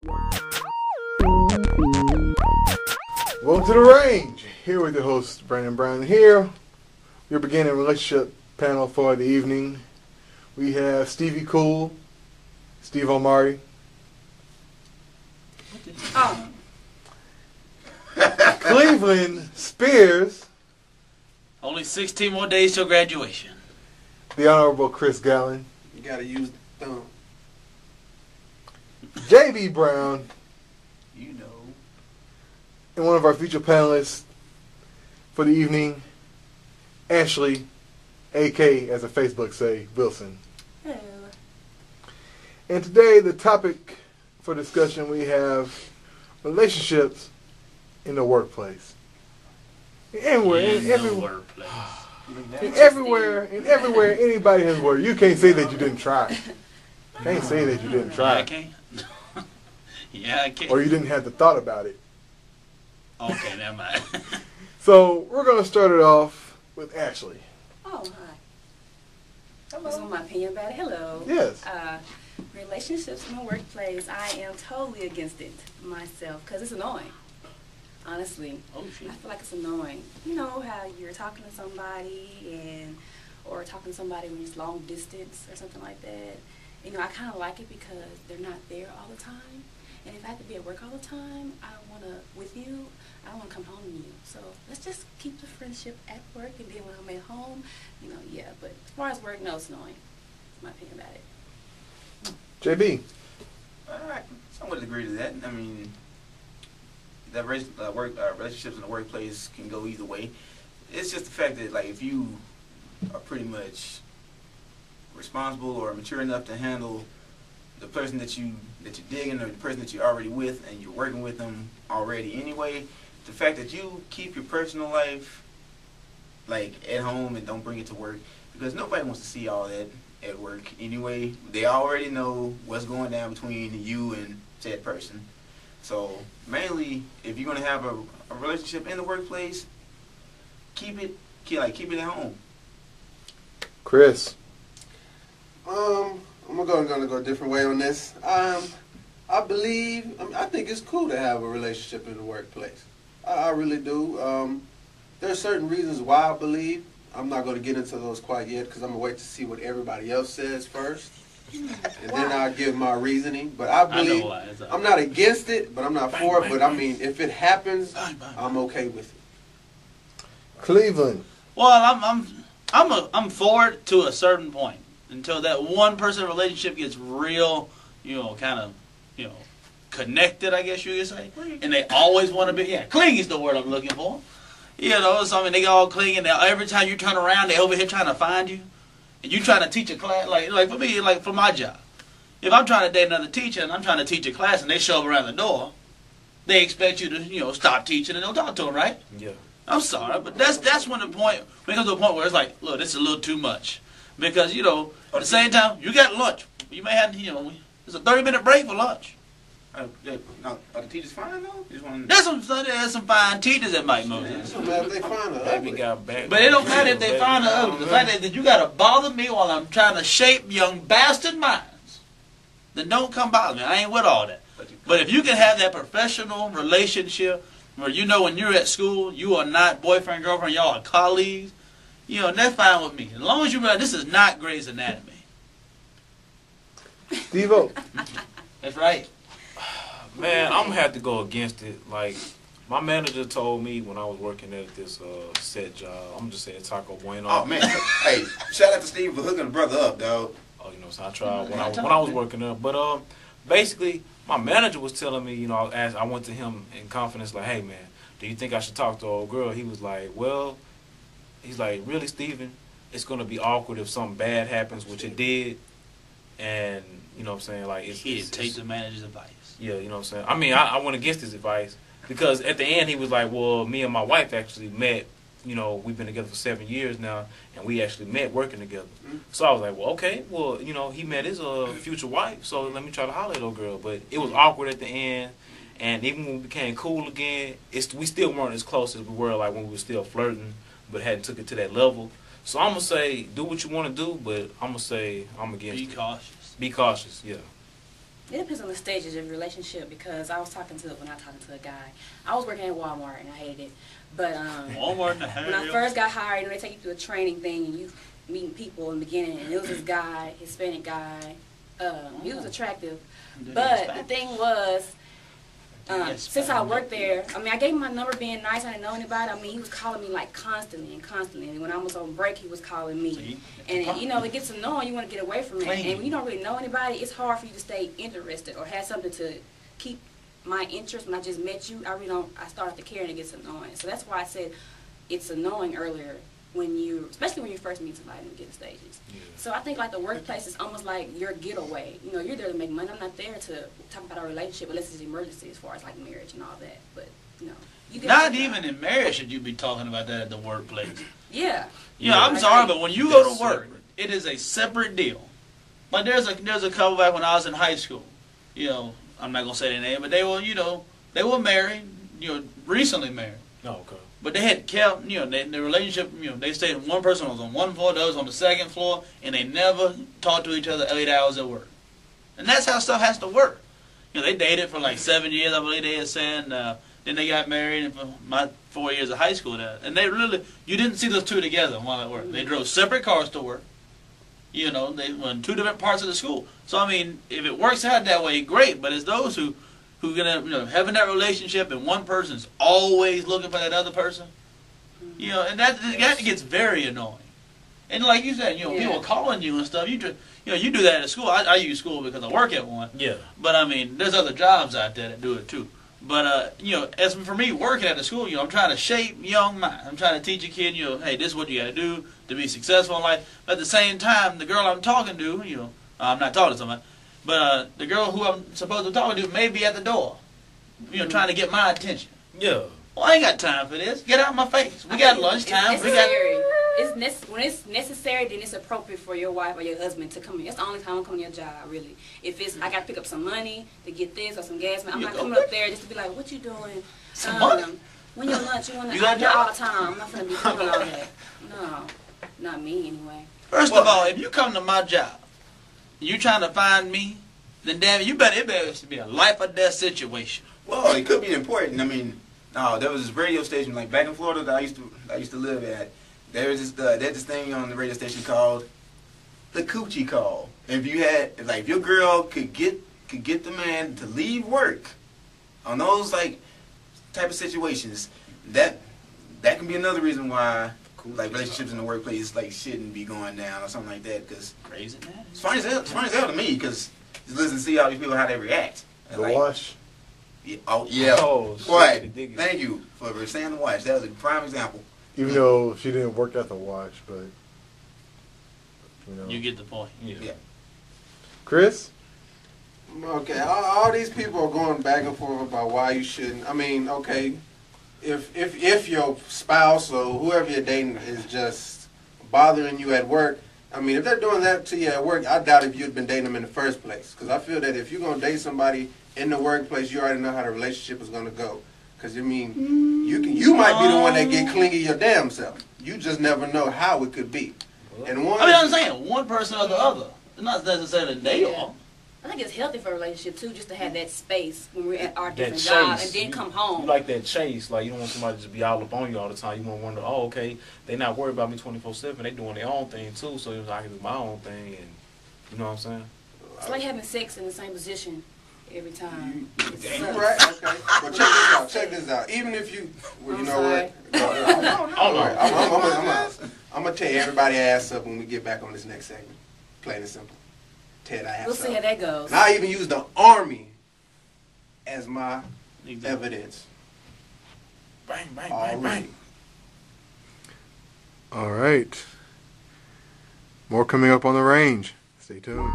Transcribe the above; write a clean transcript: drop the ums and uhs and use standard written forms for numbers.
Welcome to the range. Here with your host Brandon Brown. Here we're beginning a relationship panel for the evening. We have Stevie Cool, Steve Omari, Cleveland Spears, only 16 more days till graduation. the Honorable Chris Gallen, You gotta use the thumb. J.B. Brown, You know. and one of our featured panelists for the evening, Ashley, A.K. as the Facebook say, Wilson. Hello. And today the topic for discussion we have relationships in the workplace. Everywhere, In the workplace. everywhere anybody has worked. You can't say that you didn't try. Can't say that you didn't Yeah, try. I can. Yeah, I can. Or you didn't have the thought about it. Okay, never mind. So we're going to start it off with Ashley. Oh, hi. Hello. So my opinion about it. Hello. Yes. Relationships in the workplace, I am totally against it myself because it's annoying. Honestly. Oh, shit. I feel like it's annoying. You know how you're talking to somebody or talking to somebody when it's long distance or something like that. You know, I kind of like it because they're not there all the time. And if I have to be at work all the time, I don't want to, with you, I don't want to come home to you. So let's just keep the friendship at work, and then when I'm at home, you know, yeah. But as far as work, no, it's annoying. That's my opinion about it. JB. I somewhat agree to that. I mean, that relationships in the workplace can go either way. It's just the fact that, like, if you are pretty much responsible or mature enough to handle the person that you're digging or the person that you're already with and you're working with them already anyway, the fact that you keep your personal life, like, at home and don't bring it to work, because nobody wants to see all that at work anyway. They already know what's going down between you and said person. So mainly, if you're gonna have a relationship in the workplace, keep it at home. Chris. I'm gonna go a different way on this. I think it's cool to have a relationship in the workplace. I really do. There are certain reasons why I believe. I'm not going to get into those quite yet because I'm going to wait to see what everybody else says first. And then I'll give my reasoning. But I believe, I'm not against it, but I'm not for it. But I mean, if it happens, I'm okay with it. Cleveland. Well, I'm for it to a certain point until that one person relationship gets real, kind of, connected, I guess you could say. And they always want to be, clingy is the word I'm looking for. So I mean, they all cling, and every time you turn around, they over here trying to find you, and you trying to teach a class. Like for me, like for my job, if I'm trying to date another teacher and I'm trying to teach a class, and they show up around the door, they expect you to stop teaching and don't talk to them, right? Yeah. I'm sorry, but that's when it comes to a point where it's like, look, this is a little too much, because at the same time you got lunch. You may have it's a 30-minute break for lunch. Are the teachers fine though? There's some fine teachers that might move this. It don't matter if they find it. But it don't matter if they find the ugly. The fact that you gotta bother me while I'm trying to shape young bastard minds, then don't come bother me. I ain't with all that. But if you can have that professional relationship where when you're at school, you are not boyfriend, girlfriend, y'all are colleagues, that's fine with me. As long as you realize this is not Grey's Anatomy. Steve-O. That's right. Man, I'm gonna have to go against it. Like, my manager told me when I was working at this set job, I'm just saying Taco Bueno. Oh man, hey, shout out to Steve for hooking the brother up, dog. Oh, so I tried when I was working there. But basically, my manager was telling me, I went to him in confidence, like, hey man, do you think I should talk to old girl? He was like, well, he's like, really, Steven? It's gonna be awkward if something bad happens, which it did, and you know what I'm saying, like he didn't take the manager's advice. Yeah, you know what I'm saying? I mean, I went against his advice because at the end he was like, well, me and my wife actually met, we've been together for 7 years now, and we actually met working together. So I was like, well, okay, well, he met his future wife, so let me try to holler at old girl. But it was awkward at the end, and even when we became cool again, we still weren't as close as we were like when we were still flirting, but hadn't took it to that level. So I'm going to say, do what you want to do, but I'm going to say I'm against it. Be cautious. Be cautious, yeah. It depends on the stages of your relationship because when I was talking to a guy, I was working at Walmart and I hated it. But Walmart when I first got hired, they take you through a training thing and you meeting people in the beginning, and it was this guy, Hispanic guy. He was attractive, but the thing was, since I worked there, I mean, I gave him my number being nice. I didn't know anybody. I mean, he was calling me like constantly. And when I was on break, he was calling me. And you know, it gets annoying. You want to get away from it. And when you don't really know anybody, it's hard for you to stay interested or have something to keep my interest. When I just met you, I really don't. I started to care, and it gets annoying. So that's why I said it's annoying earlier especially when you first meet somebody in the beginning stages. Yeah. So I think like the workplace is almost like your getaway. You know, you're there to make money. I'm not there to talk about our relationship unless it's an emergency as far as like marriage and all that. But you know, you get not even in marriage should you be talking about that at the workplace. Yeah. You know, I'm sorry, but when you go to work, it is a separate deal. Like there's a couple back when I was in high school. You know, I'm not gonna say their name, but they were married. You know, recently married. Oh, okay. But they had kept, you know, their relationship, you know, they stayed, one person was on one floor, the other was on the second floor, and they never talked to each other 8 hours at work. And that's how stuff has to work. You know, they dated for like 7 years, I believe they had said, then they got married and for my 4 years of high school there. And they really, you didn't see those two together while at work. They drove separate cars to work. You know, they were in two different parts of the school. So, I mean, if it works out that way, great. But it's those who gonna, you know, having that relationship and one person's always looking for that other person, you know, and that gets very annoying. And like you said, you know, people calling you and stuff. You know, you do that at school. I use school because I work at one. Yeah. But I mean, there's other jobs out there that do it too. But you know, as for me working at the school, you know, I'm trying to shape young minds. I'm trying to teach a kid, you know, hey, this is what you got to do to be successful in life. But at the same time, the girl I'm talking to, you know, I'm not talking to somebody. But the girl who I'm supposed to be talking to may be at the door, you know, trying to get my attention. Yeah. Well, I ain't got time for this. Get out of my face. We got lunchtime. When it's necessary, then it's appropriate for your wife or your husband to come in. That's the only time I'm coming to your job, really. If it's I got to pick up some money to get this or some gas, I'm not coming up there just to be like, what you doing? Some money? When you're lunch, you want to not all the time. I'm not going to be doing all that. No, not me anyway. First of all, if you come to my job, you trying to find me, then damn it, it better be a life or death situation. Well, it could be important. I mean, there was this radio station like back in Florida that I used to live at. There's this thing on the radio station called the Coochie Call. And if your girl could get the man to leave work on those like type of situations, that can be another reason why like relationships in the workplace like shouldn't be going down or something like that. Cause crazy man. It's funny as hell to me because just listen to see all these people how they react. The wash. Yeah, boy, thank you for saying the wash. That was a prime example. Even though she didn't work at the wash, but you know. You get the point. Yeah. Chris? Okay, all these people are going back and forth about why you shouldn't. I mean, okay, if your spouse or whoever you're dating is just bothering you at work, I mean, if they're doing that to you at work, I doubt if you'd been dating them in the first place. Because I feel that if you're going to date somebody in the workplace, you already know how the relationship is going to go. Because, I mean, you might be the one that get clingy your damn self. You just never know how it could be. And I'm saying one person or the other. It's not necessarily they all. I think it's healthy for a relationship, too, just to have that space when we're at our different jobs and then come home. You like that chase. Like, you don't want somebody to just be all up on you all the time. You want to wonder, oh, okay, they not worried about me 24/7. They doing their own thing, too, so I can do my own thing. And you know what I'm saying? It's like having sex in the same position every time. Right, okay. Well, check this out. Even if you, well, you know what? I'm going to tear everybody ass up when we get back on this next segment. Plain and simple. We'll see how that goes. And I even use the Army as my evidence. Bang, bang, bang, bang. All right. More coming up on the range. Stay tuned.